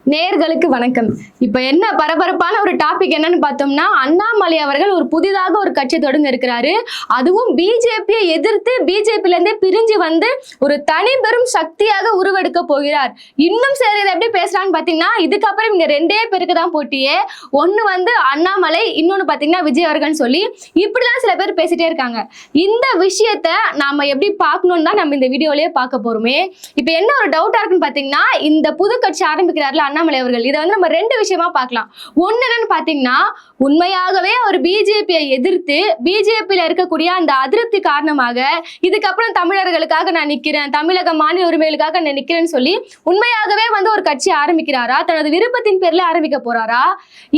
நேர்களுக்கு வணக்கம். இப்ப என்ன பரபரப்பான ஒரு டாபிக் என்னன்னு பார்த்தோம்னா, அண்ணாமலை அவர்கள் ஒரு புதிதாக ஒரு கட்சி தொடங்க இருக்கிறாரு. அதுவும் பிஜேபியை எதிர்த்து பிஜேபில இருந்தே பிரிஞ்சு வந்து ஒரு தனி பெரும் சக்தியாக உருவெடுக்க போகிறார். இன்னும் சரி இதை எப்படி பேசுறான்னு பாத்தீங்கன்னா, இதுக்கப்புறம் இங்க ரெண்டே பேருக்கு தான் போட்டியே. ஒண்ணு வந்து அண்ணாமலை, இன்னொன்னு பாத்தீங்கன்னா விஜய் அவர்கள் சொல்லி இப்படிலாம் சில பேர் பேசிட்டே இருக்காங்க. இந்த விஷயத்த நாம எப்படி பார்க்கணும்னு தான் நம்ம இந்த வீடியோலயே பார்க்க போறோமே. இப்ப என்ன ஒரு டவுட்டா இருக்குன்னு பாத்தீங்கன்னா, இந்த புது கட்சி ஆரம்பிக்கிறாருல அண்ணாமலை அவர்கள், இதை வந்து நம்ம ரெண்டு விஷயமா பார்க்கலாம். ஒன்னு என்னன்னு பாத்தீங்கன்னா, உண்மையாகவே அவர் பிஜேபியை எதிர்த்து பிஜேபியில இருக்கக்கூடிய அந்த அதிருப்தி காரணமாக இதுக்கப்புறம் தமிழர்களுக்காக நான் நிக்கிறேன், தமிழக மாநில உரிமைகளுக்காக நான் நிக்கிறேன்னு சொல்லி உண்மையாகவே வந்து ஒரு கட்சி ஆரம்பிக்கிறாரா, தனது விருப்பத்தின் பேர்ல ஆரம்பிக்க போறாரா?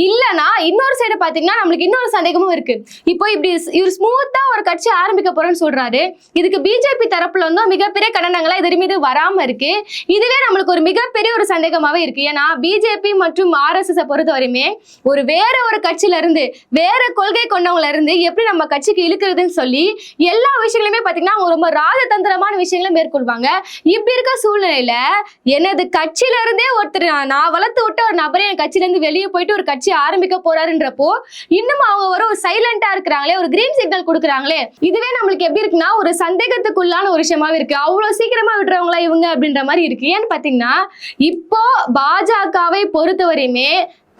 இல்லனா இன்னொரு சைடு பாத்தீங்கன்னா நம்மளுக்கு இன்னொரு சந்தேகமும் இருக்கு. இப்போ இப்படி இவர் ஸ்மூத்தா ஒரு கட்சி ஆரம்பிக்க போறேன்னு சொல்றாரு. இதுக்கு பிஜேபி தரப்புல இருந்தும் மிகப்பெரிய கடனங்களா இது மீது வராம இருக்கு. இதுவே நம்மளுக்கு ஒரு மிகப்பெரிய ஒரு சந்தேகமாவே இருக்கு. ஏன்னா பிஜேபி மற்றும் RSS பொறுத்தவரையுமே வேற ஒரு கட்சியில இருந்து வேற கொள்கை கொண்டவங்கள இருந்து எப்படி நம்ம கட்சிக்கு இழுக்கிறதுன்னு சொல்லி எல்லா விஷயங்களுமே பாத்தீங்கன்னா அவங்க ரொம்ப ராஜதந்திரமான விஷயங்களை மேற்கொள்வாங்க. இப்படி இருக்க சூழ்நிலையில எனது கட்சியில இருந்தே ஒருத்தர் நான் வளர்த்து விட்ட ஒரு நபரே என் கட்சியில இருந்து வெளியே போயிட்டு ஒரு கட்சி ஆரம்பிக்க போறாருன்றப்போ இன்னும் அவங்க ஒரு சைலண்டா இருக்கிறாங்களே, ஒரு கிரீன் சிக்னல் கொடுக்குறாங்களே, இதுவே நம்மளுக்கு எப்படி இருக்குன்னா ஒரு சந்தேகத்துக்குள்ளான ஒரு விஷயமாவே இருக்கு. அவ்வளவு சீக்கிரமா விடுறவங்களா இவங்க அப்படின்ற மாதிரி இருக்கு. ஏன்னு பாத்தீங்கன்னா, இப்போ பாஜகவை பொறுத்தவரையுமே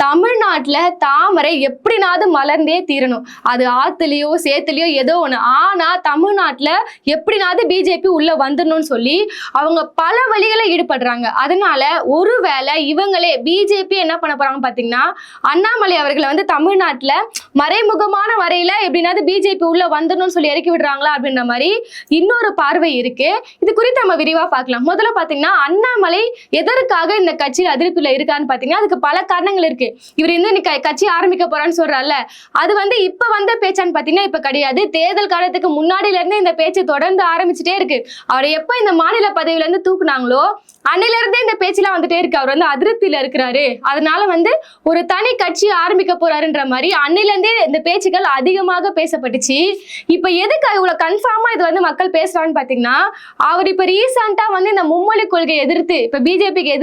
தமிழ்நாட்டுல தாமரை எப்படினாவது மலர்ந்தே தீரணும். அது ஆத்துலயோ சேத்துலயோ ஏதோ ஒண்ணு. ஆனா தமிழ்நாட்டுல எப்படினாவது பிஜேபி உள்ள வந்துடணும்னு சொல்லி அவங்க பல வழிகளை ஈடுபடுறாங்க. அதனால ஒருவேளை இவங்களே பிஜேபி என்ன பண்ண போறாங்க பாத்தீங்கன்னா, அண்ணாமலை அவர்களை வந்து தமிழ்நாட்டுல மறைமுகமான வரையில எப்படினாவது பிஜேபி உள்ள வந்துடணும்னு சொல்லி இறக்கி விடுறாங்களா அப்படின்ற மாதிரி இன்னொரு பார்வை இருக்கு. இது குறித்து நம்ம விரிவா பார்க்கலாம். முதல்ல பாத்தீங்கன்னா, அண்ணாமலை எதற்காக இந்த கட்சியில் அதிருப்தியில இருக்கான்னு பாத்தீங்கன்னா அதுக்கு பல காரணங்கள் இருக்கு. இவர் இன்னும் கட்சி ஆரம்பிக்க போறான்னு சொல்றாருல, அது வந்து இப்ப வந்த பேச்சான்னு பாத்தீங்கன்னா இப்ப கிடையாது. தேர்தல் காலத்துக்கு முன்னாடில இருந்து இந்த பேச்சு தொடர்ந்து ஆரம்பிச்சுட்டே இருக்கு. அவரை எப்ப இந்த மாநில பதவியில இருந்து தூக்குனாங்களோ அன்னில இருந்தே இந்த பேச்செல்லாம் வந்துட்டே இருக்கு. அவர் வந்து அதிருப்தியில இருக்கிறாரு, அதனால வந்து ஒரு தனி கட்சி ஆரம்பிக்க போறாருன்ற மாதிரி அன்னில இருந்தே இந்த பேச்சுக்கள் அதிகமாக பேசப்பட்டுச்சு. இப்ப எதுக்கு இவ்வளவு கன்ஃபார்மா இது வந்து மக்கள் பேசுறான்னு பாத்தீங்கன்னா, அவர் இப்ப ரீசெண்டா வந்து இந்த மும்மொழி கொள்கையை எதிர்த்து இப்ப பிஜேபிக்கு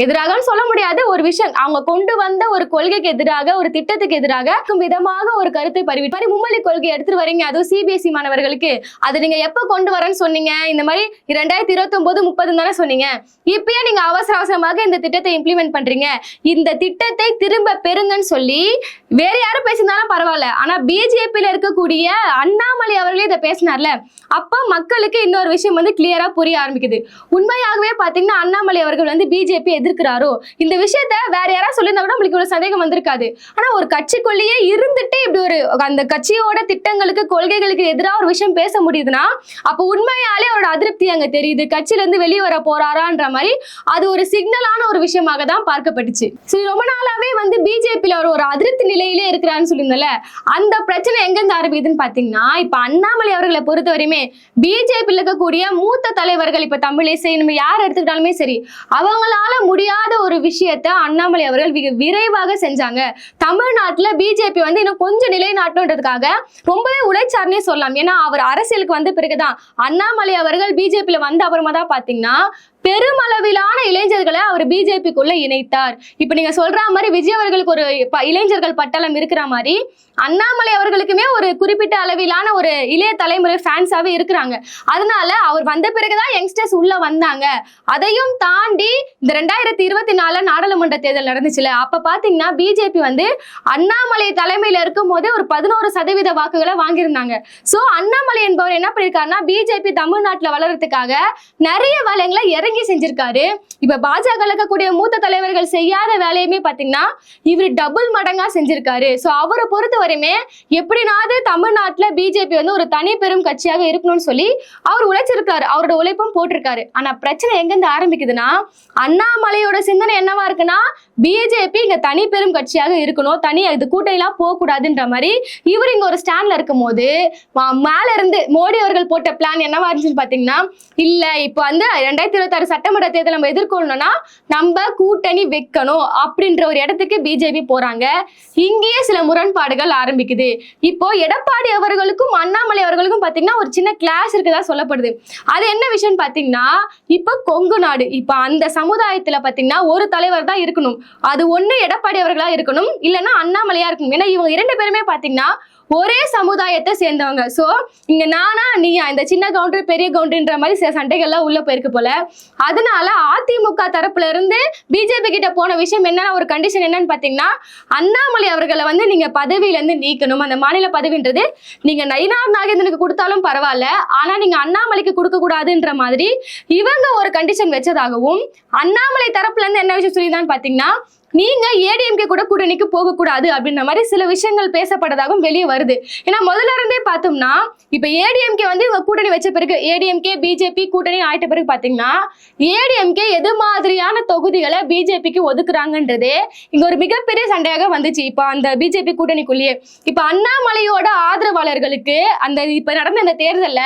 எதிராகன்னு சொல்ல முடியாது, ஒரு விஷயம் அவங்க கொண்டு வந்த ஒரு கொள்கைக்கு எதிராக, ஒரு திட்டத்துக்கு எதிராக விதமாக ஒரு கருத்தை பரவிட்டு மும்மொழி கொள்கை எடுத்துட்டு வரீங்க, அதுவும் சிபிஎஸ்இ மாணவர்களுக்கு, அதை நீங்க எப்ப கொண்டு வரேன்னு சொன்னீங்க, இந்த மாதிரி 2029 30 தானே சொன்னீங்க, இப்பயே நீங்க அவசரமாக இந்த திட்டத்தை இம்ப்ளிமெண்ட் பண்றீங்க, இந்த திட்டத்தை திரும்ப பெறுங்கன்னு சொல்லி வேற யாரும் பேசினாலும் பரவாயில்ல, ஆனா பிஜேபியில இருக்கக்கூடிய அண்ணாமலை அவர்களே இதை பேசினார்ல, அப்ப மக்களுக்கு இன்னொரு விஷயம் வந்து கிளியரா புரிய ஆரம்பிக்குது. உண்மையாகவே பாத்தீங்கன்னா அண்ணாமலை அவர்கள் வந்து பிஜேபி எதிர்க்கிறாரோ, இந்த விஷயத்த வேற யாராவது சொல்லியிருந்தா கூட நம்மளுக்கு ஒரு சந்தேகம் வந்திருக்காது. ஆனா ஒரு கட்சிக்குள்ளேயே இருந்துட்டு இப்படி ஒரு அந்த கட்சியோட திட்டங்களுக்கு கொள்கைகளுக்கு எதிராக ஒரு விஷயம் பேச முடியுதுன்னா அப்ப உண்மையாலே அவரோட அதிருப்தி அங்க தெரியுது. கட்சியில இருந்து வெளியே வர போறாரான்ற மாதிரி அது ஒரு சிக்னலான ஒரு விஷயமாக தான் பார்க்கப்பட்டுச்சு. சரி, ரொம்ப நாளாவே வந்து பிஜேபியில ஒரு அதிருப்தி நிலையிலே இருக்கிறான்னு சொல்லியிருந்தல, அந்த பிரச்சனை எங்க இருந்து ஆரம்பிக்குதுன்னு பாத்தீங்கன்னா, இப்ப அண்ணாமலை அவர்களை பொறுத்தவரையுமே பிஜேபியில் இருக்கக்கூடிய மூத்த தலைவர்கள், இப்ப தமிழிசை நம்ம யார் எடுத்துக்கிட்டாலுமே சரி, அவங்களால முடியாத ஒரு விஷயத்த அண்ணாமலை அவர்கள் விரைவாக செஞ்சாங்க. தமிழ்நாட்டுல பிஜேபி வந்து இன்னும் கொஞ்சம் நிலைநாட்டணுன்றதுக்காக ரொம்பவே உழைச்சார்னே சொல்லலாம். ஏன்னா அவர் அரசியலுக்கு வந்த பிறகுதான் அண்ணாமலை அவர்கள் பிஜேபியில வந்த அப்புறமா தான் பாத்தீங்கன்னா பெருமளவிலான இளைஞர்களை அவர் பிஜேபிக்குள்ள இணைத்தார். இப்ப நீங்க சொல்ற மாதிரி விஜய் அவர்களுக்கு ஒரு இளைஞர்கள் பட்டாளம் இருக்கிற மாதிரி அண்ணாமலை அவர்களுக்குமே ஒரு குறிப்பிட்ட அளவிலான ஒரு இளைய தலைமுறை ஃபேன்ஸாவே இருக்கிறாங்க. அதனால அவர் வந்த பிறகுதான் யங்ஸ்டர்ஸ் உள்ள வந்தாங்க. அதையும் தாண்டி இந்த 2024 நாடாளுமன்ற தேர்தல் நடந்துச்சுல, அப்ப பாத்தீங்கன்னா பிஜேபி வந்து அண்ணாமலை தலைமையில இருக்கும் போதே ஒரு 11% வாக்குகளை வாங்கியிருந்தாங்க. சோ அண்ணாமலை என்பவர் என்ன பண்ணிருக்காருன்னா, பிஜேபி தமிழ்நாட்டுல வளர்றதுக்காக நிறைய வேலைகளை இறங்கி செஞ்சிருக்காரு. இப்ப பாஜக இருக்கக்கூடிய மூத்த தலைவர்கள் செய்யாத வேலையுமே பாத்தீங்கன்னா இவர் டபுள் மடங்கா செஞ்சிருக்காரு. சோ அவரை பொறுத்தவரையுமே எப்படினாவது தமிழ்நாட்டுல பிஜேபி வந்து ஒரு தனி பெரும் கட்சியாக இருக்கணும்னு சொல்லி அவர் உழைச்சிருக்காரு, அவரோட உழைப்பும் போட்டிருக்காரு. ஆனா பிரச்சனை எங்க இருந்து ஆரம்பிக்குதுன்னா, அண்ணாமலையோட சிந்தனை என்னவா இருக்குன்னா, பிஜேபி இங்க தனி பெரும் கட்சியாக இருக்கணும், தனி இது கூட்டணிலாம் போக கூடாதுன்ற மாதிரி இவர் இங்க ஒரு ஸ்டாண்ட்ல இருக்கும் போது மேல இருந்து மோடி அவர்கள் போட்ட பிளான் என்னவா இருந்துச்சுன்னு பாத்தீங்கன்னா, இல்ல இப்ப வந்து 2026 சட்டமன்ற தேர்தல் நம்ம எதிர்கொள்ளணும்னா நம்ம கூட்டணி வைக்கணும் அப்படின்ற ஒரு இடத்துக்கு பிஜேபி போறாங்க. இங்கேயே சில முரண்பாடுகள் ஆரம்பிக்குது. இப்போ எடப்பாடி அவர்களுக்கும் அண்ணாமலை அவர்களுக்கும் பாத்தீங்கன்னா ஒரு சின்ன கிளாஸ் இருக்குதா சொல்லப்படுது. அது என்ன விஷயம் பாத்தீங்கன்னா, இப்ப கொங்கு நாடு, இப்ப அந்த சமுதாயத்துல பாத்தீங்கன்னா ஒரு தலைவர் தான் இருக்கணும். அது ஒண்ணு எடப்பாடி அவர்களா இருக்கணும், இல்லைன்னா அண்ணாமலையா இருக்கணும். ஏன்னா இவங்க 2 பேருமே பாத்தீங்கன்னா ஒரே சமுதாயத்தை சேர்ந்தவங்க. சோ இங்க நானா நீயா, இந்த சின்ன கவுண்டர் பெரிய கவுண்டர்ன்ற மாதிரி சில சண்டைகள்லாம் உள்ள போயிருக்கு போல. அதனால அதிமுக தரப்புல இருந்து பிஜேபி கிட்ட போன விஷயம் என்ன, ஒரு கண்டிஷன் என்னன்னு பாத்தீங்கன்னா, அண்ணாமலை அவர்களை வந்து நீங்க பதவியில இருந்து நீக்கணும். அந்த மாநில பதவின்றது நீங்க நயினார் நாகேந்திரனுக்கு கொடுத்தாலும் பரவாயில்ல, ஆனா நீங்க அண்ணாமலைக்கு கொடுக்க கூடாதுன்ற மாதிரி இவங்க ஒரு கண்டிஷன் வச்சதாகவும், அண்ணாமலை தரப்புல இருந்து என்ன விஷயம் சொல்லிதான் பாத்தீங்கன்னா, நீங்க ஏடிஎம்கே கூட கூட்டணிக்கு போக கூடாது அப்படின்ற மாதிரி சில விஷயங்கள் பேசப்பட்டதாகவும் வெளியே வருது. ஏன்னா முதல்ல இருந்தே பார்த்தோம்னா, இப்ப ஏடிஎம்கே வந்து இவங்க கூட்டணி வச்ச பிறகு, ஏடிஎம்கே பிஜேபி கூட்டணி ஆயிட்ட பிறகு பாத்தீங்கன்னா, ஏடிஎம்கே எது மாதிரியான தொகுதிகளை பிஜேபிக்கு ஒதுக்குறாங்கன்றதே இங்க ஒரு மிகப்பெரிய சண்டையாக வந்துச்சு. இப்ப அந்த பிஜேபி கூட்டணிக்குள்ளேயே இப்ப அண்ணாமலையோட ஆதரவாளர்களுக்கு அந்த இப்ப நடந்த இந்த தேர்தல்ல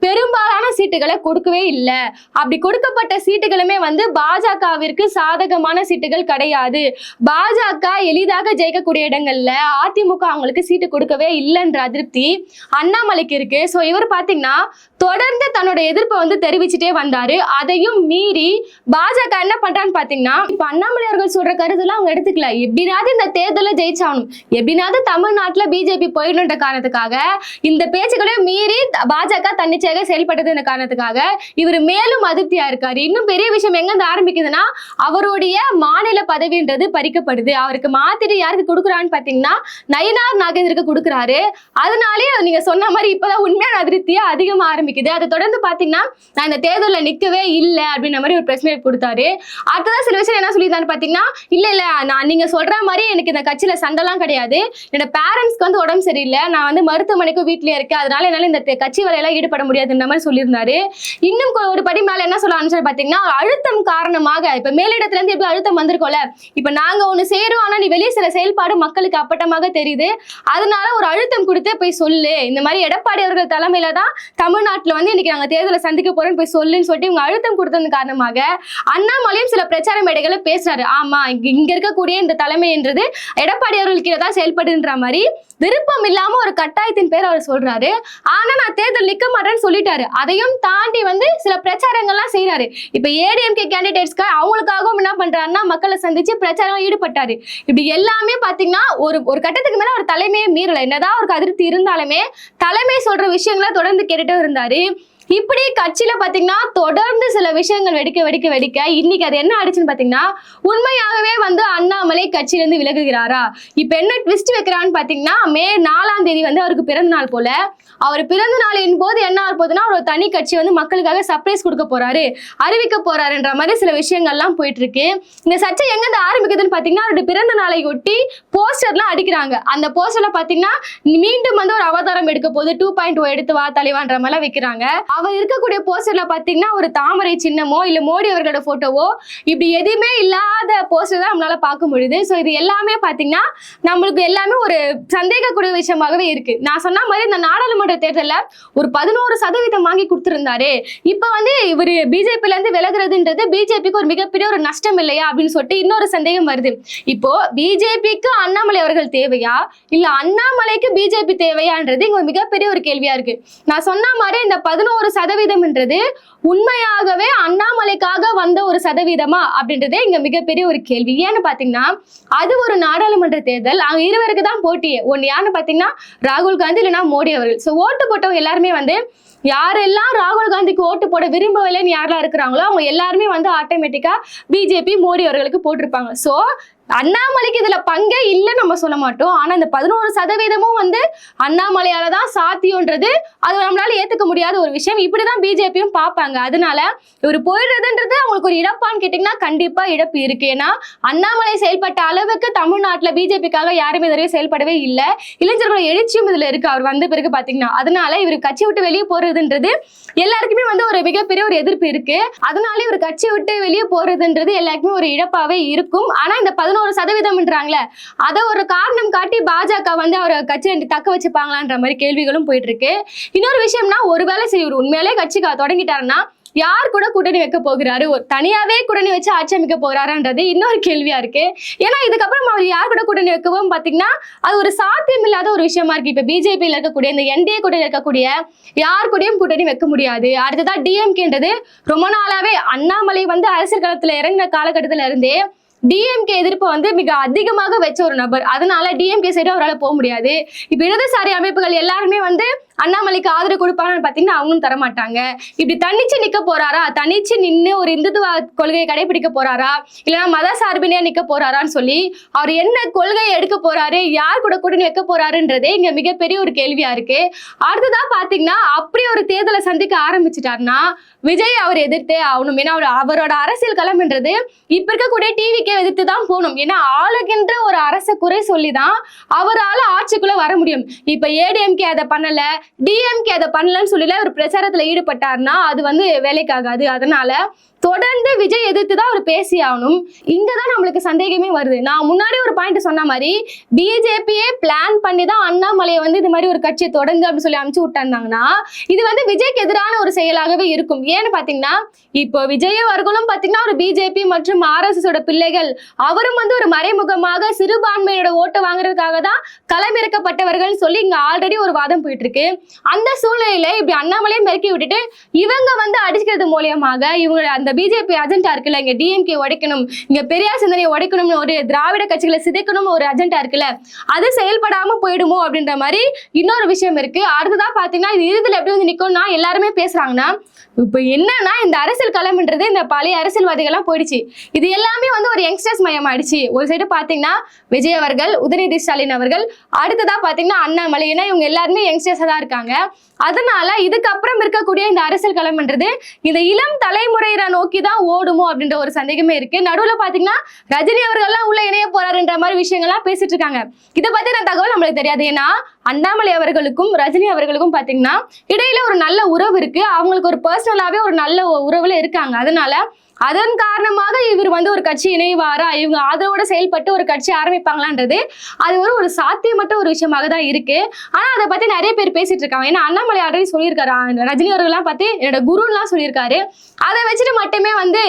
பெரும்பாலான சீட்டுகளை கொடுக்கவே இல்லை. அப்படி கொடுக்கப்பட்ட சீட்டுகளுமே வந்து பாஜகவிற்கு சாதகமான சீட்டுகள் கிடையாது. பாஜக எளிதாக ஜெயிக்கக்கூடிய இடங்கள்ல அதிமுக அவங்களுக்கு சீட்டு கொடுக்கவே இல்லைன்ற அதிருப்தி அண்ணாமலைக்கு இருக்கு. சோ இவர் பாத்தீங்கன்னா தொடர்ந்து தன்னோட எதிர்ப்பை வந்து தெரிவிச்சுட்டே வந்தாரு. அதையும் மீறி பாஜக என்ன பண்றான்னு பாத்தீங்கன்னா, இப்ப அண்ணாமலை அவர்கள் சொல்ற கருதெல்லாம் அவங்க எடுத்துக்கல. எப்படினாவது இந்த தேர்தல ஜெயிச்சாகணும், எப்படினாவது தமிழ்நாட்டுல பிஜேபி போயிடணுன்ற காரணத்துக்காக இந்த பேச்சுக்களையும் மீறி பாஜக தன்னிச்சையாக செயல்பட்டது என்ற காரணத்துக்காக இவர் மேலும் அதிருப்தியா இருக்காரு. இன்னும் பெரிய விஷயம் எங்க இருந்து ஆரம்பிக்குதுன்னா, அவருடைய மாநில பதவின்றது பறிக்கப்படுது. அவருக்கு மாத்திட்டு யாருக்கு கொடுக்குறான்னு பாத்தீங்கன்னா நயினார் நாகேந்திரனுக்கு கொடுக்குறாரு. அதனாலே நீங்க சொன்ன மாதிரி இப்பதான் உண்மையான அதிருப்தியா அதிகமா ஆரம்பிக்குது. அதை தொடர்ந்து பாத்தீங்கன்னா, நான் இந்த தேர்தலில் நிக்கவே இல்லை அப்படின்ற மாதிரி ஒரு பிரஸ் மீட் கொடுத்தாரு. அடுத்ததான் சில விஷயம் என்ன சொல்லியிருந்தான்னு பாத்தீங்கன்னா, இல்ல நான் நீங்க சொல்ற மாதிரி எனக்கு இந்த கட்சியில சண்டைலாம் கிடையாது, என்னோட பேரண்ட்ஸ்க்கு வந்து உடம்பு சரியில்லை, நான் வந்து மருத்துவமனைக்கும் வீட்லயே இருக்கேன், அதனால என்னால இந்த கட்சி வேலையெல்லாம் ஈடுபட முடியாதுன்ற மாதிரி சொல்லியிருந்தாரு. இன்னும் ஒரு படி மேல என்ன சொல்ல ஆரம்பிச்சாரு பாத்தீங்கன்னா, அழுத்தம் காரணமாக இப்ப மேலிடத்துல இருந்து எப்படி அழுத்தம் வந்திருக்கோம்ல, இப்ப நாங்க ஒண்ணு செய்யறோம், ஆனா நீ வெளியே சில செயல்பாடு மக்களுக்கு அப்பட்டமாக தெரியுது, அதனால ஒரு அழுத்தம் கொடுத்து போய் சொல்லு, இந்த மாதிரி எடப்பாடி அவர்கள் தலைமையில தான் தமிழ்நாட்டுல வந்து இன்னைக்கு நாங்க தேர்தலை சந்திக்க போறோம்னு போய் சொல்லுன்னு சொல்லிட்டு இவங்க அழுத்தம் கொடுத்தது காரணமாக அண்ணாமலையும் சில பிரச்சார மேடைகளை பேசுறாரு. ஆமா, இங்க இருக்கக்கூடிய இந்த தலைமைன்றது எடப்பாடி அவர்களுக்கு தான் செயல்படுன்ற மாதிரி விருப்பம் இல்லாம ஒரு கட்டாயத்தின் பேர் அவர் சொல்றாரு. ஆனா நான் தேர்தல் நிக்க மாட்டேன்னு சொல்லிட்டாரு. அதையும் தாண்டி வந்து சில பிரச்சாரங்கள்லாம் செய்யறாரு. இப்ப ஏடிஎம்கே கேண்டிடேட்ஸ்க்கு அவங்களுக்காகவும் என்ன பண்றாருன்னா, மக்களை சந்திச்சு பிரச்சாரம் ஈடுபட்டாரு. இப்படி எல்லாமே பாத்தீங்கன்னா ஒரு கட்டத்துக்கு மேல ஒரு தலைமையை மீறல. என்னதான் ஒரு அதிருப்தி இருந்தாலுமே தலைமை சொல்ற விஷயங்களை தொடர்ந்து கேட்டுட்டு இருந்தாரு. இப்படி கட்சியில பாத்தீங்கன்னா தொடர்ந்து சில விஷயங்கள் வெடிக்க இன்னைக்கு அது என்ன ஆயிடுச்சுன்னு பாத்தீங்கன்னா, உண்மையாகவே வந்து அண்ணாமலை கட்சியில இருந்து விலகுகிறாரா? இப்ப என்ன ட்விஸ்ட் வைக்கிறான்னு பாத்தீங்கன்னா, மே 4ஆம் தேதி வந்து அவருக்கு பிறந்த நாள் போல. அவர் பிறந்த நாளின் போது என்ன ஆக போகுதுன்னா, ஒரு தனி கட்சி வந்து மக்களுக்காக சர்ப்ரைஸ் கொடுக்க போறாரு, அறிவிக்க போறாருன்ற மாதிரி சில விஷயங்கள்லாம் போயிட்டு இருக்கு. இந்த சர்ச்சை எங்க இருந்து ஆரம்பிக்குதுன்னு பாத்தீங்கன்னா, அவருடைய பிறந்த நாளை ஒட்டி போஸ்டர்லாம் அடிக்கிறாங்க. அந்த போஸ்டர்ல பாத்தீங்கன்னா மீண்டும் வந்து ஒரு அவதாரம் எடுக்க போது 2.0 எடுத்து வா தலைவான்ற மாதிரி வைக்கிறாங்க. அவர் இருக்கக்கூடிய போஸ்டர்ல பாத்தீங்கன்னா ஒரு தாமரை சின்னமோ இல்ல மோடி அவர்களோட போட்டோவோ இப்படி எதுவுமே இல்லாத போஸ்டர் தான் நம்மளால பார்க்க முடியுது. சோ இது எல்லாமே பாத்தீங்கன்னா நம்மளுக்கு எல்லாமே ஒரு சந்தேகக்கூடிய விஷயமாகவே இருக்கு. நான் சொன்ன மாதிரி இந்த நாடாளுமன்ற தேர்தல்ல ஒரு 11% வாங்கி கொடுத்திருந்தாரு. இப்ப வந்து இவர் பிஜேபில இருந்து விலகுறதுன்றது பிஜேபிக்கு ஒரு மிகப்பெரிய ஒரு நஷ்டம் இல்லையா அப்படின்னு சொல்லிட்டு இன்னொரு சந்தேகம் வருது. இப்போ பிஜேபிக்கு அண்ணாமலை அவர்கள் தேவையா, இல்ல அண்ணாமலைக்கு பிஜேபி தேவையான்றது இங்க ஒரு மிகப்பெரிய ஒரு கேள்வியா இருக்கு. நான் சொன்ன மாதிரி இந்த 11% உண்மையாகவே அண்ணாமலைக்காக வந்த ஒரு சதவீதமா அப்படின்றதே இங்க மிகப்பெரிய ஒரு கேள்வி. ஏன்னு பாத்தீங்கன்னா, அது ஒரு நாடாளுமன்ற தேர்தல், அங்க இருவருக்கு தான் போட்டியே. ஒன்னு யாருன்னு பாத்தீங்கன்னா ராகுல் காந்தி இல்லைன்னா மோடி அவர்கள். சோ ஓட்டு போட்டவங்க எல்லாருமே வந்து யாரெல்லாம் ராகுல் காந்திக்கு ஓட்டு போட விரும்பவில்லைன்னு யாரெல்லாம் இருக்கிறாங்களோ அவங்க எல்லாருமே வந்து ஆட்டோமேட்டிக்கா பிஜேபி மோடி அவர்களுக்கு போட்டிருப்பாங்க. சோ அண்ணாமலைக்கு இதுல பங்கே இல்லைன்னு நம்ம சொல்ல மாட்டோம். ஆனா இந்த 11% வந்து அண்ணாமலையால தான் சாத்தியம்ன்றது அது நம்மளால ஏத்துக்க முடியாத ஒரு விஷயம். இப்படிதான் பிஜேபியும் பார்ப்பாங்க. அதனால இவர் போயிடுறதுன்றது அவங்களுக்கு ஒரு இழப்பான்னு கேட்டீங்கன்னா கண்டிப்பா இழப்பு இருக்கு. ஏன்னா அண்ணாமலை செயல்பட்ட அளவுக்கு தமிழ்நாட்டுல பிஜேபிக்காக யாருமே இதுவரை செயல்படவே இல்லை. இளைஞர்களோட எழுச்சியும் இதுல இருக்கு அவர் வந்த பிறகு பாத்தீங்கன்னா. அதனால இவர் கட்சி விட்டு வெளியே போறதுன்றது எல்லாருக்குமே வந்து ஒரு மிகப்பெரிய ஒரு எதிர்ப்பு இருக்கு. அதனால இவர் கட்சி விட்டு வெளியே போறதுன்றது எல்லாருக்குமே ஒரு இழப்பாவே இருக்கும். ஆனா இந்த 11%ன்றாங்களே அதை ஒரு காரணம் காட்டி பாஜக வந்து அவரை கட்சி தக்க வச்சுப்பாங்களான்ற மாதிரி கேள்விகளும் போயிட்டு இருக்கு. இன்னொரு விஷயம்னா, ஒருவேளை சரி இவர் உண்மையிலே கட்சி தொடங்கிட்டாருன்னா யார் கூட கூட்டணி வைக்க போகிறாரு, ஒரு தனியாவே கூட்டணி வச்சு ஆட்சி அமைக்க போகிறாரான்றது இன்னொரு கேள்வியா இருக்கு. ஏன்னா இதுக்கப்புறம் அவர் யார் கூட கூட்டணி வைக்கவும் பாத்தீங்கன்னா அது ஒரு சாத்தியம் இல்லாத ஒரு விஷயமா இருக்கு. இப்ப பிஜேபியில் இருக்கக்கூடிய இந்த என்டிஏ கூட்டணி இருக்கக்கூடிய யார் கூடயும் கூட்டணி வைக்க முடியாது. அடுத்ததா டிஎம்கேன்றது ரொம்ப நாளாவே அண்ணாமலை வந்து அரசியல் களத்துல இறங்கின காலகட்டத்துல இருந்தே டிஎம்கே எதிர்ப்பு வந்து மிக அதிகமாக வச்ச ஒரு நபர். அதனால டிஎம்கே சைடு அவரால் போக முடியாது. இப்ப இடதுசாரி அமைப்புகள் எல்லாருமே வந்து அண்ணாமலைக்கு ஆதரவு கொடுப்பாங்கன்னு பாத்தீங்கன்னா அவங்களும் தரமாட்டாங்க. இப்படி தனிச்சு நிக்க போறாரா, தனிச்சு நின்று ஒரு இந்துத்துவ கொள்கையை கடைபிடிக்க போறாரா, இல்லைன்னா மத சார்பினையா நிக்க போறாரான்னு சொல்லி அவர் என்ன கொள்கையை எடுக்க போறாரு, யார் கூட கூட்டணி வைக்க போறாருன்றதே இங்க மிகப்பெரிய ஒரு கேள்வியா இருக்கு. அடுத்ததா பாத்தீங்கன்னா அப்படி ஒரு தேர்தலை சந்திக்க ஆரம்பிச்சுட்டாருன்னா விஜய் அவர் எதிர்த்தே ஆகணும். ஏன்னா அவரோட அரசியல் களம்ன்றது இப்ப இருக்கக்கூடிய டிவிக்கே எதிர்த்து தான் போகணும். ஏன்னா ஆளுகின்ற ஒரு அரச குறை சொல்லிதான் அவரால் ஆட்சிக்குள்ள வர முடியும். இப்ப ஏடிஎம்கே அதை பண்ணல, டிஎம்கே அதை பண்ணலன்னு சொல்லல ஒரு பிரச்சாரத்துல ஈடுபட்டாருன்னா அது வந்து வேலைக்காகாது. அதனால தொடர்ந்து விஜய் எதிர்த்து தான் அவர் பேசி ஆகணும். இங்கதான் நம்மளுக்கு சந்தேகமே வருது. நான் முன்னாடி ஒரு பாயிண்ட் சொன்ன மாதிரி பிஜேபியே பிளான் பண்ணி தான் அண்ணாமலையை வந்து இது மாதிரி ஒரு கட்சியை தொடங்கு அப்படின்னு சொல்லி அனுப்பிச்சு விட்டாங்கன்னா இது வந்து விஜய்க்கு எதிரான ஒரு செயலாகவே இருக்கும். ஏன்னு பாத்தீங்கன்னா இப்போ விஜய் அவர்களும் பாத்தீங்கன்னா ஒரு பிஜேபி மற்றும் RSS ஓட பிள்ளைகள், அவரும் வந்து ஒரு மறைமுகமாக சிறுபான்மையோட ஓட்டு வாங்குறதுக்காக தான் களமிறக்கப்பட்டவர்கள் சொல்லி இங்க ஆல்ரெடி ஒரு வாதம் போயிட்டு இருக்கு. அந்த சூழ்நிலையில இப்படி அண்ணாமலையும் மெருக்கி விட்டுட்டு இவங்க வந்து அடிச்சுக்கிறது மூலியமாக இவங்க அந்த பிஜேபி அஜெண்டா இருக்குல்ல, இங்க டிஎம்கே உடைக்கணும், இங்க பெரியார் சிந்தனையை உடைக்கணும்னு ஒரு திராவிட கட்சிகளை சிதைக்கணும் ஒரு அஜெண்டா இருக்குல்ல, அது செயல்படாம போயிடுமோ அப்படின்ற மாதிரி இன்னொரு விஷயம் இருக்கு. அடுத்ததா பாத்தீங்கன்னா இது இறுதியில் எப்படி வந்து நிக்கும்னா எல்லாருமே பேசுறாங்கன்னா இப்ப என்னன்னா இந்த அரசியல் களம்ன்றது இந்த பழைய அரசியல்வாதிகள்லாம் போயிடுச்சு. இது எல்லாமே வந்து ஒரு யங்ஸ்டர்ஸ் மயம் ஆயிடுச்சு. ஒரு சைடு பாத்தீங்கன்னா விஜய் அவர்கள், உதயநிதி ஸ்டாலின் அவர்கள், அடுத்ததா பாத்தீங்கன்னா அண்ணாமலை, ஏன்னா இவங்க எல்லாருமே யங்ஸ்டர்ஸா தான் இருக்காங்க. அதனால இதுக்கப்புறம் இருக்கக்கூடிய இந்த அரசியல் களம்ன்றது இந்த இளம் தலைமுறையினை நோக்கி தான் ஓடுமோ அப்படின்ற ஒரு சந்தேகமே இருக்கு. நடுவுல பாத்தீங்கன்னா ரஜினி அவர்கள்லாம் உள்ள இணைய போறாருன்ற மாதிரி விஷயங்கள்லாம் பேசிட்டு இருக்காங்க. இதை பத்தின தகவல் நம்மளுக்கு தெரியாது. ஏன்னா அண்ணாமலை அவர்களுக்கும் ரஜினி அவர்களுக்கும் பாத்தீங்கன்னா இடையில ஒரு நல்ல உறவு இருக்கு. அவங்களுக்கு ஒரு பர்சனலாவே ஒரு நல்ல உறவுல இருக்காங்க. அதனால அதன் காரணமாக இவர் வந்து ஒரு கட்சி இணைவாரா, இவங்க ஆதரவோட செயல்பட்டு ஒரு கட்சி ஆரம்பிப்பாங்களான்றது அது ஒரு சாத்தியமற்ற ஒரு விஷயமாக தான் இருக்கு. ஆனா அதை பத்தி நிறைய பேர் பேசிட்டு இருக்காங்க. ஏன்னா அண்ணாமலை ஆல்ரெடி சொல்லியிருக்காரு, ரஜினி அவர்கள்லாம் பார்த்து என்னோட குருன்லாம் சொல்லியிருக்காரு. அதை வச்சுட்டு மட்டுமே வந்து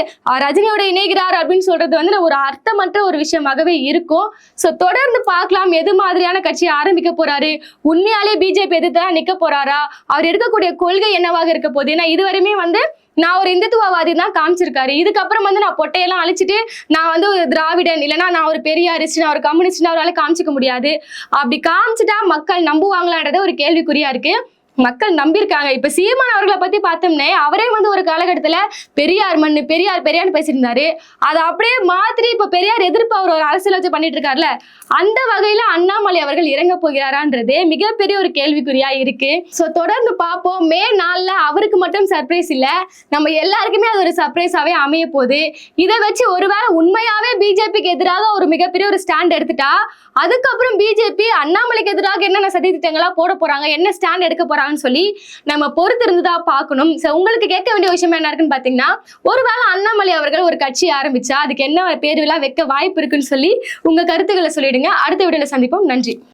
ரஜினியோட இணைகிறார் அப்படின்னு சொல்றது வந்து ஒரு அர்த்தமற்ற ஒரு விஷயமாகவே இருக்கும். ஸோ தொடர்ந்து பார்க்கலாம் எது மாதிரியான கட்சியை ஆரம்பிக்க போறாரு, உண்மையாலே பிஜேபி எதிர்த்து நிக்க போறாரா, அவர் எடுக்கக்கூடிய கொள்கை என்னவாக இருக்க போகுது. ஏன்னா இதுவரையுமே வந்து நான் ஒரு இந்துத்துவவாதி தான் காமிச்சிருக்காரு. இதுக்கப்புறம் வந்து நான் பொட்டையெல்லாம் அழிச்சிட்டு நான் வந்து ஒரு திராவிடன், இல்லைன்னா நான் ஒரு பெரியாரிஸ்ட், நான் ஒரு கம்யூனிஸ்ட் அவரால் காமிச்சிக்க முடியாது. அப்படி காமிச்சிட்டா மக்கள் நம்புவாங்களான்றத ஒரு கேள்விக்குறியா இருக்கு. மக்கள் நம்பியிருக்காங்க. இப்ப சீமான் அவர்களை பத்தி பார்த்தோம்னே அவரே வந்து ஒரு காலகட்டத்துல பெரியார் மண்ணு பெரியார்னு பேசியிருந்தாரு. அதை அப்படியே மாத்திரி இப்ப பெரியார் எதிர்ப்பு அவர் ஒரு அரசியல் வச்சு பண்ணிட்டு இருக்காருல்ல, அந்த வகையில அண்ணாமலை அவர்கள் இறங்க போகிறாரான்றது மிகப்பெரிய ஒரு கேள்விக்குறியா இருக்கு. சோ தொடர்ந்து பார்ப்போம். மே 4 அவருக்கு மட்டும் சர்ப்ரைஸ் இல்ல, நம்ம எல்லாருக்குமே அது ஒரு சர்ப்ரைஸாவே அமைய போகுது. இதை வச்சு ஒருவேளை உண்மையாவே பிஜேபிக்கு எதிராக ஒரு மிகப்பெரிய ஒரு ஸ்டாண்ட் எடுத்துட்டா அதுக்கப்புறம் பிஜேபி அண்ணாமலைக்கு எதிராக என்னென்ன சதி திட்டங்களா போட போறாங்க, என்ன ஸ்டாண்ட் எடுக்க போறாங்க சொல்லி நம்ம பொறுத்து இருந்துதான் பார்க்கணும். உங்களுக்கு கேட்க வேண்டிய விஷயம் என்ன இருக்குன்னு பாத்தீங்கன்னா, ஒருவேளை அண்ணாமலை அவர்கள் ஒரு கட்சி ஆரம்பிச்சா அதுக்கு என்ன பேருலாம் வைக்க வாய்ப்பு இருக்குன்னு சொல்லி உங்க கருத்துக்களை சொல்லிடுங்க. அடுத்த வீடியோல சந்திப்போம். நன்றி.